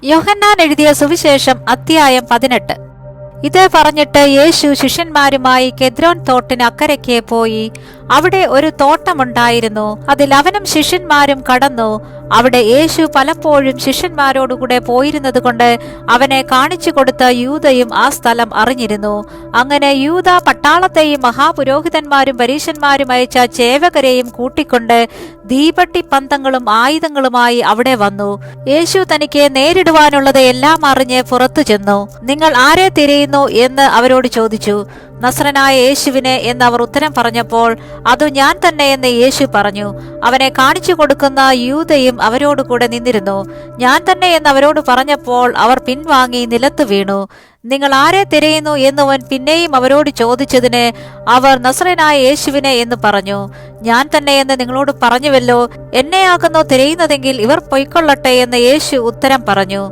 യോഹന്നാൻ എഴുതിയ സുവിശേഷം അധ്യായം 18. ഇത് പറഞ്ഞിട്ട് യേശു ശിഷ്യന്മാരുമായി കെദ്രോൻ തോട്ടിന് അക്കരയ്ക്ക് പോയി. അവിടെ ഒരു തോട്ടമുണ്ടായിരുന്നു. അതിൽ അവനും ശിഷ്യന്മാരും കടന്നു. അവിടെ യേശു പലപ്പോഴും ശിഷ്യന്മാരോടുകൂടെ പോയിരുന്നത് കൊണ്ട് അവനെ കാണിച്ചു കൊടുത്ത യൂദയും ആ സ്ഥലം അറിഞ്ഞിരുന്നു. അങ്ങനെ യൂദ പട്ടാളത്തെയും മഹാപുരോഹിതന്മാരും പരീശന്മാരും അയച്ച ചേവകരെയും കൂട്ടിക്കൊണ്ട് ദീപട്ടി പന്തങ്ങളും ആയുധങ്ങളുമായി അവിടെ വന്നു. യേശു തനിക്ക് നേരിടുവാനുള്ളത് എല്ലാം അറിഞ്ഞ് പുറത്തു ചെന്നു. നിങ്ങൾ ആരെ തിരയുന്നു എന്ന് അവരോട് ചോദിച്ചു. നസ്രനായ യേശുവിനെ എന്ന് അവർ ഉത്തരം പറഞ്ഞപ്പോൾ, അതു ഞാൻ തന്നെ എന്ന് യേശു പറഞ്ഞു. അവനെ കാണിച്ചു കൊടുക്കുന്ന യൂദയും അവരോടുകൂടെ നിന്നിരുന്നു. ഞാൻ തന്നെ എന്ന് അവരോട് പറഞ്ഞപ്പോൾ അവർ പിൻവാങ്ങി നിലത്തു വീണു. നിങ്ങൾ ആരെ തിരയുന്നു എന്നവൻ പിന്നെയും അവരോട് ചോദിച്ചതിന് അവർ നസ്രനായ യേശുവിനെ എന്ന് പറഞ്ഞു. ഞാൻ തന്നെ എന്ന് നിങ്ങളോട് പറഞ്ഞുവല്ലോ. എന്നെയാകുന്നു തിരയുന്നതെങ്കിൽ ഇവർ പൊയ്ക്കൊള്ളട്ടെ എന്ന് യേശു ഉത്തരം പറഞ്ഞു.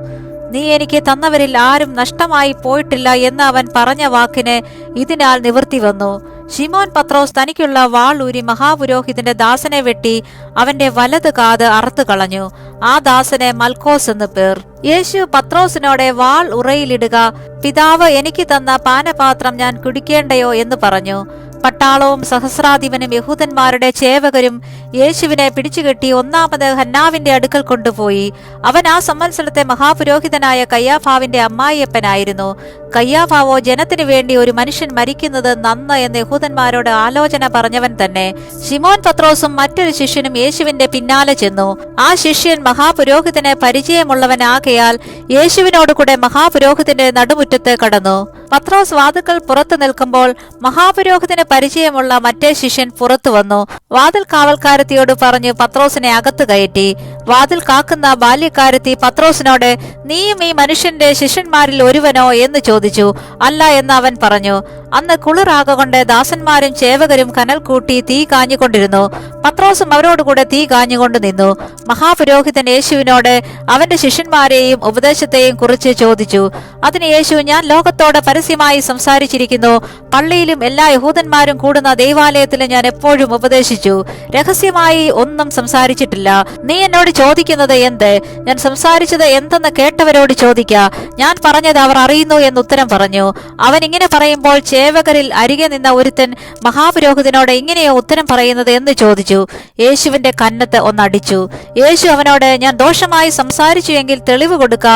നീ എനിക്ക് തന്നവരിൽ ആരും നഷ്ടമായി പോയിട്ടില്ല എന്ന് അവൻ പറഞ്ഞ വാക്കിന് ഇതിനാൽ നിവൃത്തി വന്നു. ശിമോൻ പത്രോസ് തനിക്കുള്ള വാൾ ഊരി മഹാപുരോഹിതന്റെ ദാസനെ വെട്ടി അവന്റെ വലത് കാത് അറുത്തു കളഞ്ഞു. ആ ദാസനെ മൽക്കോസ് എന്ന് പേർ. യേശു പത്രോസിനോടെ വാൾ ഉറയിലിടുക, പിതാവ് എനിക്ക് തന്ന പാനപാത്രം ഞാൻ കുടിക്കേണ്ടയോ എന്ന് പറഞ്ഞു. പട്ടാളവും സഹസ്രാധിപനും യഹൂദന്മാരുടെ ചേവകരും യേശുവിനെ പിടിച്ചുകെട്ടി ഒന്നാമത് ഹന്നാവിന്റെ അടുക്കൽ കൊണ്ടുപോയി. അവൻ ആ സംവത്സരത്തെ മഹാപുരോഹിതനായ കയ്യാഫാവിന്റെ അമ്മായിയപ്പനായിരുന്നു. കയ്യാഫാവോ ജനത്തിനു വേണ്ടി ഒരു മനുഷ്യൻ മരിക്കുന്നത് നന്ന് എന്ന് യഹൂദന്മാരോട് ആലോചന പറഞ്ഞവൻ തന്നെ. ശിമോൻ പത്രോസും മറ്റൊരു ശിഷ്യനും യേശുവിന്റെ പിന്നാലെ ചെന്നു. ആ ശിഷ്യൻ മഹാപുരോഹിതന് പരിചയമുള്ളവനാകയാൽ യേശുവിനോടുകൂടെ മഹാപുരോഹിതന്റെ നടുമുറ്റത്ത് കടന്നു. പത്രോസ് വാതിൽക്കൽ പുറത്തു നിൽക്കുമ്പോൾ മഹാപുരോഹിതന് പരിചയമുള്ള മറ്റേ ശിഷ്യൻ പുറത്തു വന്നു. വാതിൽ കാവൽക്കാരത്തിയോട് പറഞ്ഞു പത്രോസിനെ അകത്ത് കയറ്റി. വാതിൽ കാക്കുന്ന ബാല്യക്കാരത്തി പത്രോസിനോട്, നീയും ഈ മനുഷ്യന്റെ ശിഷ്യന്മാരിൽ ഒരുവനോ എന്ന് ചോദിച്ചു. അല്ല എന്ന് അവൻ പറഞ്ഞു. അന്ന് കുളിറാകൊണ്ട് ദാസന്മാരും ചേവകരും കനൽ കൂട്ടി തീ കാഞ്ഞുകൊണ്ടിരുന്നു. പത്രോസും അവരോടുകൂടെ തീ കാഞ്ഞുകൊണ്ട് നിന്നു. മഹാപുരോഹിതൻ യേശുവിനോട് അവന്റെ ശിഷ്യന്മാരെയും ഉപദേശത്തെയും കുറിച്ച് ചോദിച്ചു. അതിന് യേശു, ഞാൻ ലോകത്തോട് പരസ്യമായി സംസാരിച്ചിരിക്കുന്നു. പള്ളിയിലും എല്ലാ യഹൂദന്മാരും കൂടുന്ന ദൈവാലയത്തിലും ഞാൻ എപ്പോഴും ഉപദേശിച്ചു. രഹസ്യമായി ഒന്നും സംസാരിച്ചിട്ടില്ല. നീ എന്നോട് ചോദിക്കുന്നത് എന്ത്? ഞാൻ സംസാരിച്ചത് എന്തെന്ന് കേട്ടവരോട് ചോദിക്ക. ഞാൻ പറഞ്ഞത് അവർ അറിയുന്നു എന്ന് ഉത്തരം പറഞ്ഞു. അവൻ ഇങ്ങനെ പറയുമ്പോൾ ചേവകരിൽ അരികെ നിന്ന ഒരുത്തൻ മഹാപുരോഹിതനോട് ഇങ്ങനെയോ ഉത്തരം പറയുന്നത് എന്ന് ചോദിച്ചു. യേശുവിന്റെ കന്നത്ത് ഒന്നടിച്ചു. യേശു അവനോട്, ഞാൻ ദോഷമായി സംസാരിച്ചു എങ്കിൽ തെളിവ് കൊടുക്ക,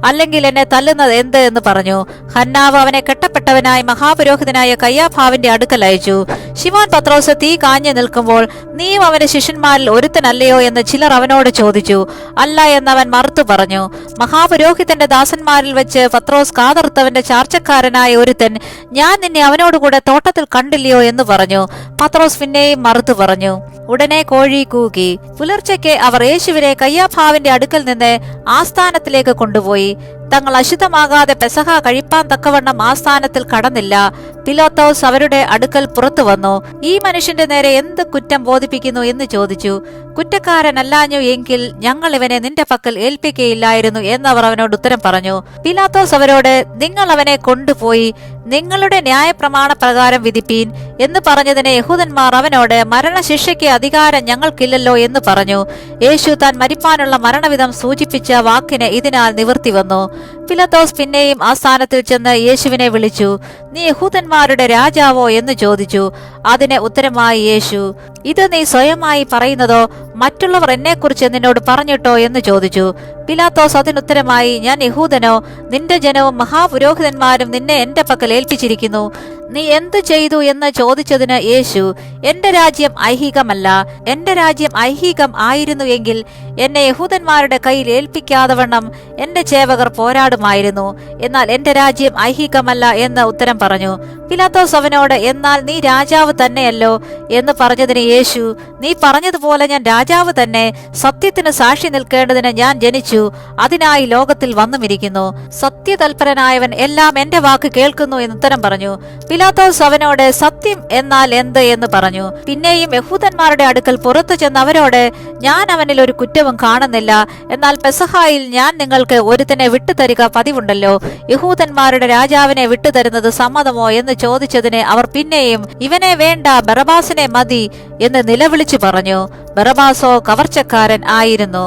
അല്ലെങ്കിൽ എന്നെ തല്ലുന്നത് എന്ത് എന്ന് പറഞ്ഞു. ഹന്നാവ് അവനെ കെട്ടപ്പെട്ടവനായി മഹാപുരോഹിതനായ കയ്യാഫാവിന്റെ അടുക്കൽ അയച്ചു. ശിമോൻ പത്രോസ് തീ കാഞ്ഞു നിൽക്കുമ്പോൾ, നീയും അവന്റെ ശിഷ്യന്മാരിൽ ഒരുത്തനല്ലയോ എന്ന് ചിലർ അവനോട് ചോദിച്ചു. അല്ല എന്നവൻ മറുത്തു പറഞ്ഞു. മഹാപുരോഹിതന്റെ ദാസന്മാരിൽ വെച്ച് പത്രോസ് കാതർത്തവന്റെ ചാർച്ചക്കാരനായ ഒരുത്തൻ, ഞാൻ നിന്നെ അവനോടുകൂടെ തോട്ടത്തിൽ കണ്ടില്ലയോ എന്ന് പറഞ്ഞു. പത്രോസ് പിന്നെയും മറുത്തു പറഞ്ഞു. ഉടനെ കോഴി കൂകി. പുലർച്ചയ്ക്ക് അവർ യേശുവിനെ കയ്യാഫാവിന്റെ അടുക്കൽ നിന്ന് ആസ്ഥാനത്തിലേക്ക് കൊണ്ടുപോയി. തങ്ങൾ അശുദ്ധമാകാതെ പെസഹ കഴിപ്പാൻ തക്കവണ്ണം ആസ്ഥാനത്തിൽ കടന്നില്ല. പിലാത്തോസ് അവരുടെ അടുക്കൽ പുറത്തു വന്നു. ഈ മനുഷ്യന്റെ നേരെ എന്ത് കുറ്റം ബോധിപ്പിക്കുന്നു എന്ന് ചോദിച്ചു. കുറ്റക്കാരനല്ലാഞ്ഞു എങ്കിൽ ഞങ്ങൾ ഇവനെ നിന്റെ പക്കൽ ഏൽപ്പിക്കയില്ലായിരുന്നു എന്നവർ അവനോട് ഉത്തരം പറഞ്ഞു. പിലാത്തോസ് അവരോട്, നിങ്ങൾ അവനെ കൊണ്ടുപോയി നിങ്ങളുടെ ന്യായപ്രമാണ പ്രകാരം വിധിപ്പീൻ എന്ന് പറഞ്ഞതിന് യഹൂദന്മാർ അവനോട്, മരണശിക്ഷയ്ക്ക് അധികാരം ഞങ്ങൾക്കില്ലല്ലോ എന്ന് പറഞ്ഞു. യേശു താൻ മരിപ്പാനുള്ള മരണവിധം സൂചിപ്പിച്ച വാക്കിന് ഇതിനാൽ നിവൃത്തി വന്നു. പിലാത്തോസ് പിന്നെയും ആ സ്ഥാനത്തിൽ ചെന്ന് യേശുവിനെ വിളിച്ചു. നീ യഹൂദന്മാരുടെ രാജാവോ എന്ന് ചോദിച്ചു. അതിന് ഉത്തരമായി യേശു, ഇത് നീ സ്വയമായി പറയുന്നതോ മറ്റുള്ളവർ എന്നെക്കുറിച്ച് നിന്നോട് പറഞ്ഞിട്ടോ എന്ന് ചോദിച്ചു. പിലാത്തോസ് അതിനുത്തരമായി, ഞാൻ യഹൂദനോ? നിന്റെ ജനവും മഹാപുരോഹിതന്മാരും നിന്നെ എന്റെ പക്കൽ ഏൽപ്പിച്ചിരിക്കുന്നു. നീ എന്തു ചെയ്തു എന്ന് ചോദിച്ചതിന് യേശു, എന്റെ രാജ്യം ഐഹികമല്ല. എന്റെ രാജ്യം ഐഹികം ആയിരുന്നു എങ്കിൽ എന്നെ യഹൂദന്മാരുടെ കയ്യിൽ ഏൽപ്പിക്കാതെ വണ്ണം എന്റെ ചേവകർ പോരാടുമായിരുന്നു. എന്നാൽ എന്റെ രാജ്യം ഐഹികമല്ല എന്ന് ഉത്തരം പറഞ്ഞു. പിലാത്തോസ് അവനോട്, എന്നാൽ നീ രാജാവ് തന്നെയല്ലോ എന്ന് പറഞ്ഞതിന് യേശു, നീ പറഞ്ഞതുപോലെ ഞാൻ രാജാവ് തന്നെ. സത്യത്തിന് സാക്ഷി നിൽക്കേണ്ടതിന് ഞാൻ ജനിച്ചു, അതിനായി ലോകത്തിൽ വന്നുമിരിക്കുന്നു. സത്യതൽപരനായവൻ എല്ലാം എന്റെ വാക്ക് കേൾക്കുന്നു എന്ന് ഉത്തരം പറഞ്ഞു. പിലാത്തോസ് അവനോട്, സത്യം എന്നാൽ എന്ത് എന്ന് പറഞ്ഞു. പിന്നെയും യഹൂദന്മാരുടെ അടുക്കൽ പുറത്തു ചെന്ന് അവരോട്, ഞാൻ അവനിൽ ഒരു കുറ്റവും കാണുന്നില്ല. എന്നാൽ പെസഹായിൽ ഞാൻ നിങ്ങൾക്ക് ഒരുത്തനെ വിട്ടുതരിക പതിവുണ്ടല്ലോ. യഹൂദന്മാരുടെ രാജാവിനെ വിട്ടുതരുന്നത് സമ്മതമോ എന്ന് ചോദിച്ചതിന് അവർ പിന്നെയും, ഇവനെ വേണ്ട, ബറബാസിനെ മതി എന്ന് നിലവിളിച്ചു പറഞ്ഞു. ബറബാസോ കവർച്ചക്കാരൻ ആയിരുന്നു.